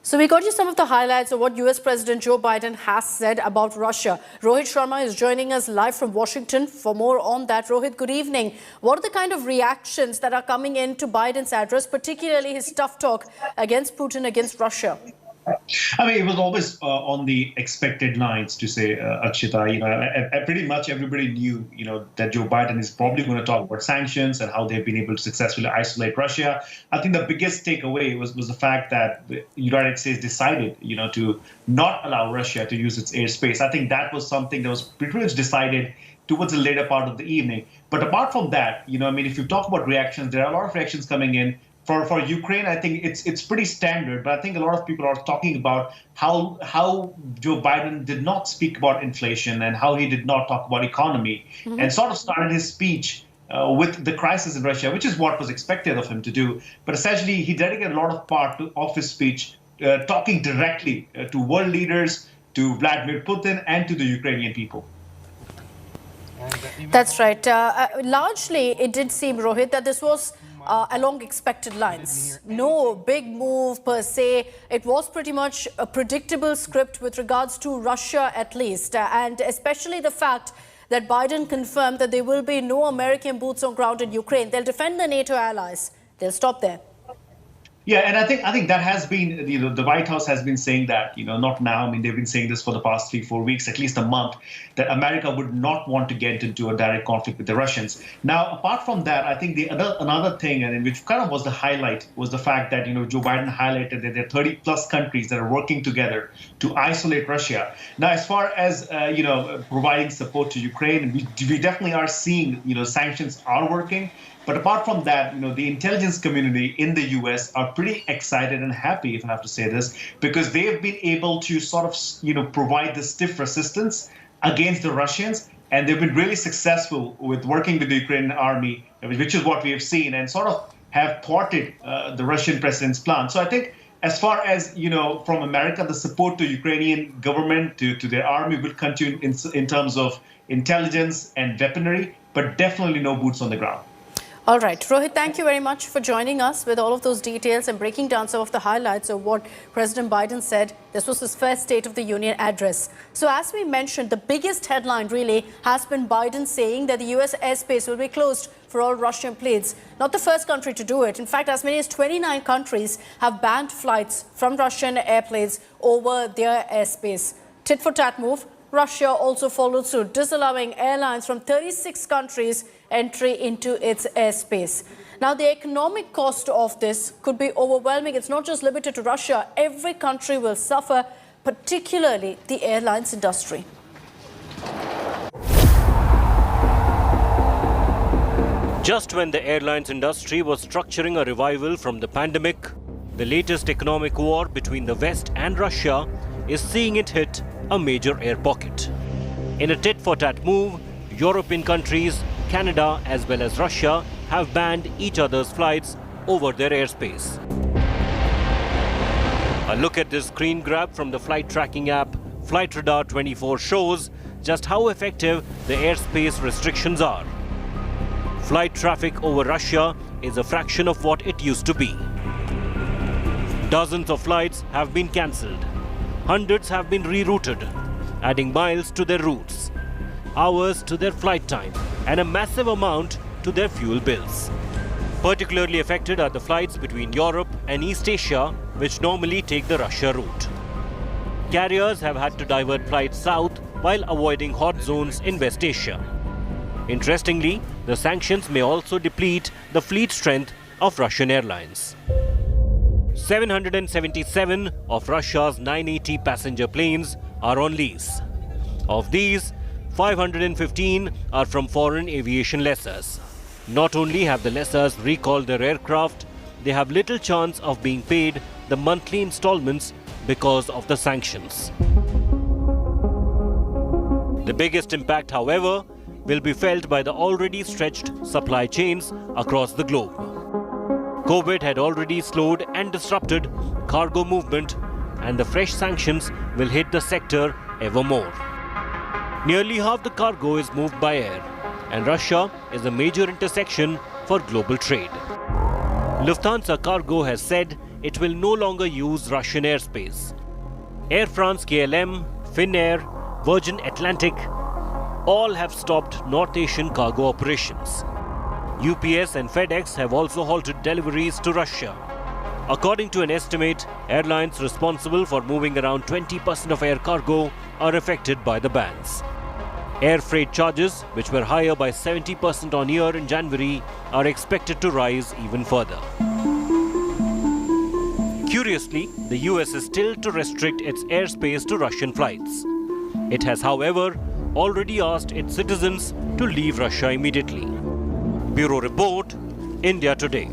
So we got you some of the highlights of what US President Joe Biden has said about Russia. Rohit Sharma is joining us live from Washington for more on that. Rohit, good evening. What are the kind of reactions that are coming into Biden's address, particularly his tough talk against Putin, against Russia? I mean, it was always on the expected lines, to say, Akshita. Pretty much everybody knew, that Joe Biden is probably going to talk about sanctions and how they've been able to successfully isolate Russia. I think the biggest takeaway was the fact that the United States decided, to not allow Russia to use its airspace. I think that was something that was pretty much decided towards the later part of the evening. But apart from that, if you talk about reactions, there are a lot of reactions coming in. For Ukraine, I think it's pretty standard, but I think a lot of people are talking about how Joe Biden did not speak about inflation and how he did not talk about economy, and sort of started his speech with the crisis in Russia, which is what was expected of him to do. But essentially, he dedicated a lot of part of his speech talking directly to world leaders, to Vladimir Putin, and to the Ukrainian people. That's right. Largely, it did seem, Rohit, that this was along expected lines. No big move per se. It was pretty much a predictable script with regards to Russia, at least. And especially the fact that Biden confirmed that there will be no American boots on ground in Ukraine. They'll defend the NATO allies. They'll stop there. Yeah, and I think that has been, the White House has been saying that, not now. I mean, they've been saying this for the past 3-4 weeks, at least a month, that America would not want to get into a direct conflict with the Russians. Now, apart from that, I think another thing, and which kind of was the highlight, was the fact that, Joe Biden highlighted that there are 30 plus countries that are working together to isolate Russia. Now, as far as, providing support to Ukraine, we definitely are seeing, sanctions are working. But apart from that, the intelligence community in the U.S. are pretty excited and happy, if I have to say this, because they have been able to sort of, provide the stiff resistance against the Russians. And they've been really successful with working with the Ukrainian army, which is what we have seen, and sort of have thwarted the Russian president's plan. So I think as far as, from America, the support to Ukrainian government, to their army will continue in terms of intelligence and weaponry, but definitely no boots on the ground. All right. Rohit, thank you very much for joining us with all of those details and breaking down some of the highlights of what President Biden said. This was his first State of the Union address. So as we mentioned, the biggest headline really has been Biden saying that the U.S. airspace will be closed for all Russian planes. Not the first country to do it. In fact, as many as 29 countries have banned flights from Russian airplanes over their airspace. Tit for tat move. Russia also followed suit, disallowing airlines from 36 countries entry into its airspace. Now, the economic cost of this could be overwhelming. It's not just limited to Russia. Every country will suffer, particularly the airlines industry. Just when the airlines industry was structuring a revival from the pandemic, the latest economic war between the West and Russia is seeing it hit a major air pocket. In a tit-for-tat move, European countries, Canada as well as Russia have banned each other's flights over their airspace. A look at this screen grab from the flight tracking app Flight Radar 24 shows just how effective the airspace restrictions are. Flight traffic over Russia is a fraction of what it used to be. Dozens of flights have been cancelled. Hundreds have been rerouted, adding miles to their routes, hours to their flight time, and a massive amount to their fuel bills. Particularly affected are the flights between Europe and East Asia, which normally take the Russia route. Carriers have had to divert flights south while avoiding hot zones in West Asia. Interestingly, the sanctions may also deplete the fleet strength of Russian airlines. 777 of Russia's 980 passenger planes are on lease. Of these, 515 are from foreign aviation lessors. Not only have the lessors recalled their aircraft, they have little chance of being paid the monthly installments because of the sanctions. The biggest impact, however, will be felt by the already stretched supply chains across the globe. COVID had already slowed and disrupted cargo movement, and the fresh sanctions will hit the sector ever more. Nearly half the cargo is moved by air, and Russia is a major intersection for global trade. Lufthansa Cargo has said it will no longer use Russian airspace. Air France KLM, Finnair, Virgin Atlantic all have stopped North Asian cargo operations. UPS and FedEx have also halted deliveries to Russia. According to an estimate, airlines responsible for moving around 20% of air cargo are affected by the bans. Air freight charges, which were higher by 70% on year in January, are expected to rise even further. Curiously, the US is still to restrict its airspace to Russian flights. It has, however, already asked its citizens to leave Russia immediately. Bureau Report, India Today.